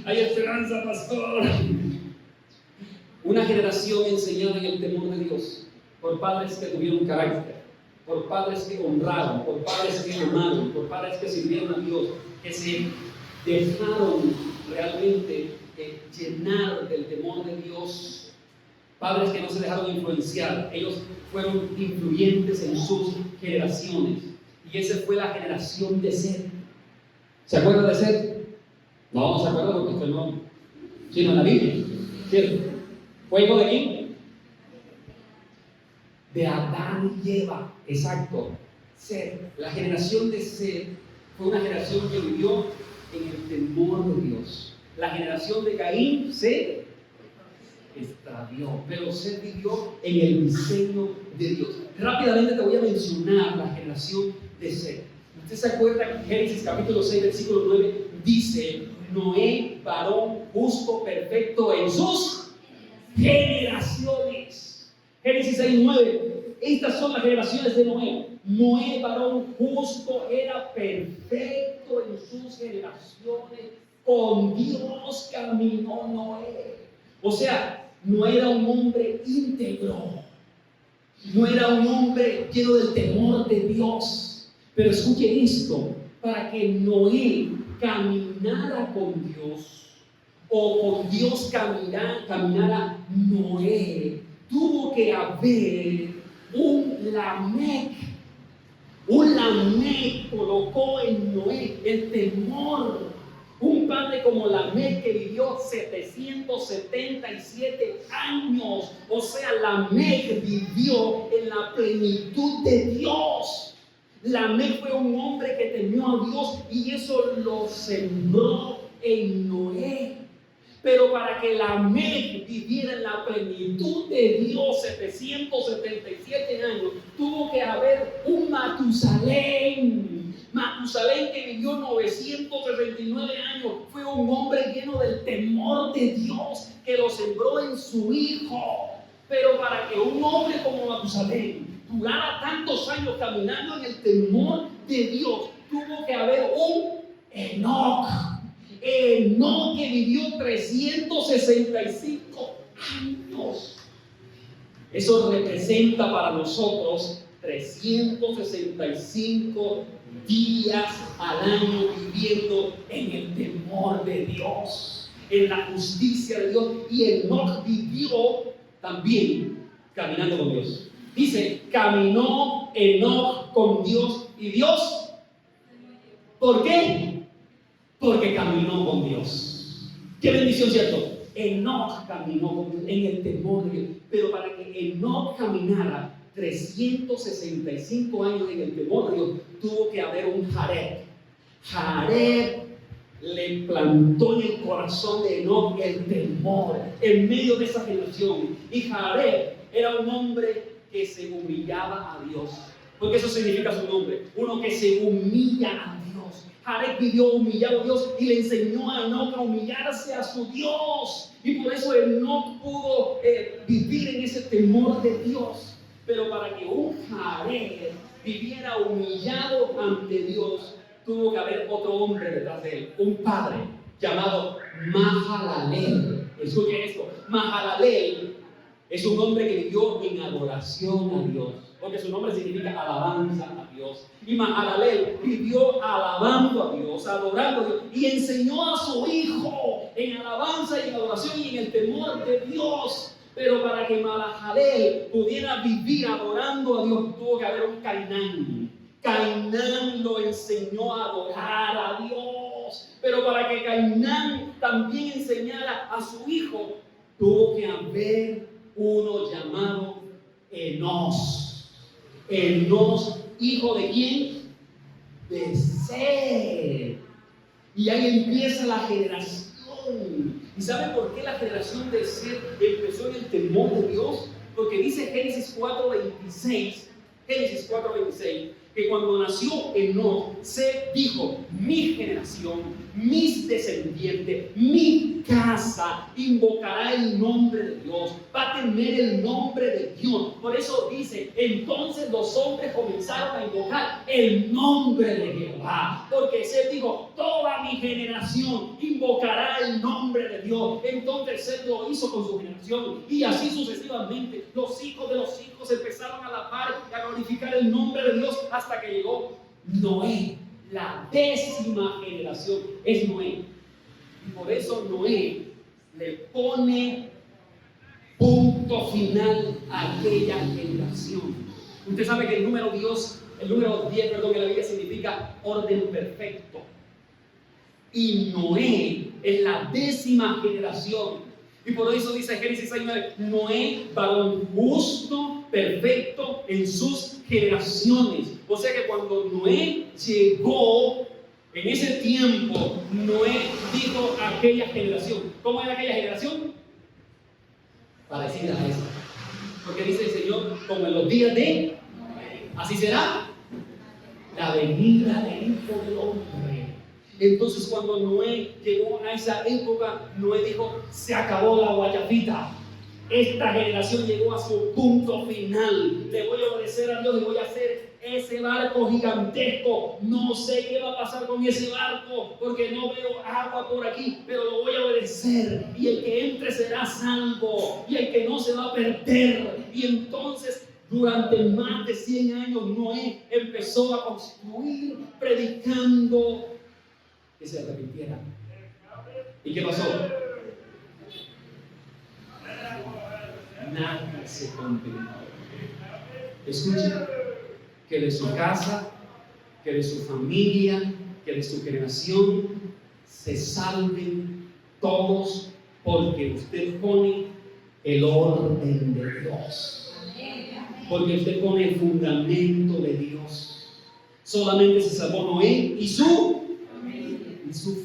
Hay esperanza, pastor. Una generación enseñada en el temor de Dios, por padres que tuvieron carácter, por padres que honraron, por padres que amaron, por padres que sirvieron a Dios, que se dejaron realmente llenar del temor de Dios. Padres que no se dejaron influenciar, ellos fueron influyentes en sus generaciones. Y esa fue la generación de Seth. ¿Se acuerda de Seth? No, se acuerda porque usted no, sino en la Biblia, ¿cierto? ¿Fue hijo de quién? De Adán y Eva, exacto. Seth, la generación de Seth fue una generación que vivió en el temor de Dios. La generación de Caín se extravió, pero Seth vivió en el diseño de Dios. Rápidamente te voy a mencionar la generación de Seth. ¿Usted se acuerda que en Génesis capítulo 6, versículo 9 dice: Noé, varón justo, perfecto en sus generaciones? Génesis 6, 9. Estas son las generaciones de Noé. Noé, varón justo, era perfecto en sus generaciones. Con Dios caminó Noé. O sea, no era un hombre íntegro, no era un hombre lleno del temor de Dios. Pero escuchen esto, para que Noé caminara con Dios, o con Dios caminara Noé, tuvo que haber un Lamec. Un Lamec colocó en Noé el temor. Un padre como Lamec que vivió 777 años. O sea, Lamec vivió en la plenitud de Dios. Lamec fue un hombre que temió a Dios y eso lo sembró en Noé. Pero para que Lamec viviera en la plenitud de Dios 777 años, tuvo que haber un Matusalén. Matusalén, que vivió 969 años, fue un hombre lleno del temor de Dios, que lo sembró en su hijo. Pero para que un hombre como Matusalén durara tantos años caminando en el temor de Dios, tuvo que haber un Enoc. Enoc, que vivió 365 años. Eso representa para nosotros 365 días al año viviendo en el temor de Dios, en la justicia de Dios. Y Enoc vivió también caminando con Dios. Dice, caminó Enoc con Dios y Dios. ¿Por qué? Porque caminó con Dios. ¡Qué bendición, cierto! Enoc caminó con Dios en el temor de Dios. Pero para que Enoc caminara 365 años en el temor de Dios, tuvo que haber un Jared. Jared le plantó en el corazón de Enoc el temor en medio de esa generación. Y Jared era un hombre que se humillaba a Dios. Porque eso significa su nombre. Uno que se humilla a Dios. Jared vivió humillado a Dios y le enseñó a Enoc a humillarse a su Dios. Y por eso Enoc pudo vivir en ese temor de Dios. Pero para que un Jared viviera humillado ante Dios, tuvo que haber otro hombre detrás de él, un padre llamado Mahalalel. Escuchen esto, Mahalalel es un hombre que vivió en adoración a Dios, porque su nombre significa alabanza a Dios. Y Mahalalel vivió alabando a Dios, adorando a Dios, y enseñó a su hijo en alabanza y en adoración y en el temor de Dios. Pero para que Mahalalel pudiera vivir adorando a Dios, tuvo que haber un Cainán. Cainán lo enseñó a adorar a Dios. Pero para que Cainán también enseñara a su hijo, tuvo que haber uno llamado Enos. Enos, hijo de quién? De Seth. Y ahí empieza la generación. ¿Y saben por qué la generación de Seth empezó en el temor de Dios? Porque dice Génesis 4:26, que cuando nació Enoc, Seth dijo: mi generación, mis descendientes, mi casa invocará el nombre de Dios, va a tener el nombre de Dios. Por eso dice, entonces los hombres comenzaron a invocar el nombre de Jehová, porque Seth dijo: toda mi generación invocará el nombre de Dios. Entonces Seth lo hizo con su generación, y así sucesivamente los hijos de los hijos empezaron a alabar y a glorificar el nombre de Dios, hasta que llegó Noé. La 10ª generación es Noé. Y por eso Noé le pone punto final a aquella generación. Usted sabe que el número 10 en la Biblia significa orden perfecto. Y Noé es la 10ª generación. Y por eso dice Génesis 6:9, Noé, varón justo, perfecto en sus generaciones. O sea que cuando Noé llegó, en ese tiempo, Noé dijo a aquella generación. ¿Cómo era aquella generación? Parecida a esa. Porque dice el Señor, como en los días de Noé, así será la venida del Hijo del Hombre. Entonces cuando Noé llegó a esa época, Noé dijo: se acabó la guayabita. Esta generación llegó a su punto final. Le voy a obedecer a Dios y voy a hacer ese barco gigantesco, no sé qué va a pasar con ese barco, porque no veo agua por aquí, pero lo voy a obedecer, y el que entre será salvo, y el que no se va a perder. Y entonces, durante más de 100 años, Noé empezó a construir, predicando que se arrepintieran. ¿Y qué pasó? Nada se completó. Escuchen, que de su casa, que de su familia, que de su generación se salven todos, porque usted pone el orden de Dios, porque usted pone el fundamento de Dios. Solamente se salvó Noé y su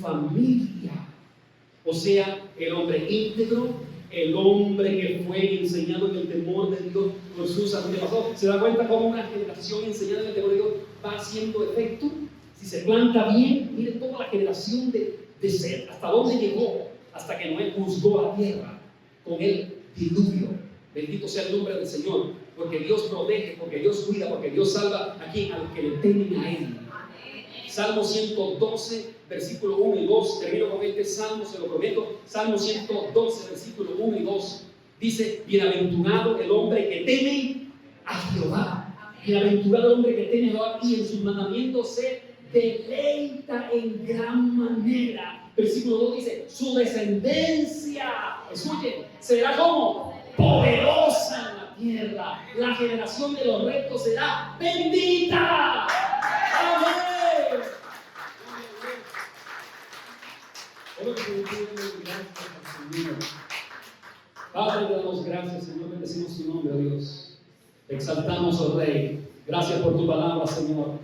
familia. O sea, el hombre íntegro, el hombre que fue enseñado en el temor de Dios por sus antepasados. ¿Se da cuenta cómo una generación enseñada en el temor de Dios va haciendo efecto? Si se planta bien, mire toda la generación de ser, hasta dónde llegó, hasta que Noé juzgó la tierra con el diluvio. Bendito sea el nombre del Señor, porque Dios protege, porque Dios cuida, porque Dios salva aquí a los que le temen a Él. Salmo 112, versículo 1 y 2, termino con este salmo, se lo prometo. Salmo 112, versículo 1 y 2, dice: bienaventurado el hombre que teme a Jehová. Bienaventurado el hombre que teme a Jehová y en sus mandamientos se deleita en gran manera. Versículo 2 dice: su descendencia, escuchen, será como poderosa en la tierra. La generación de los rectos será bendita. Amén. Padre, te damos gracias, Señor, bendecimos tu nombre, oh Dios. Te exaltamos, oh Rey. Gracias por tu palabra, Señor.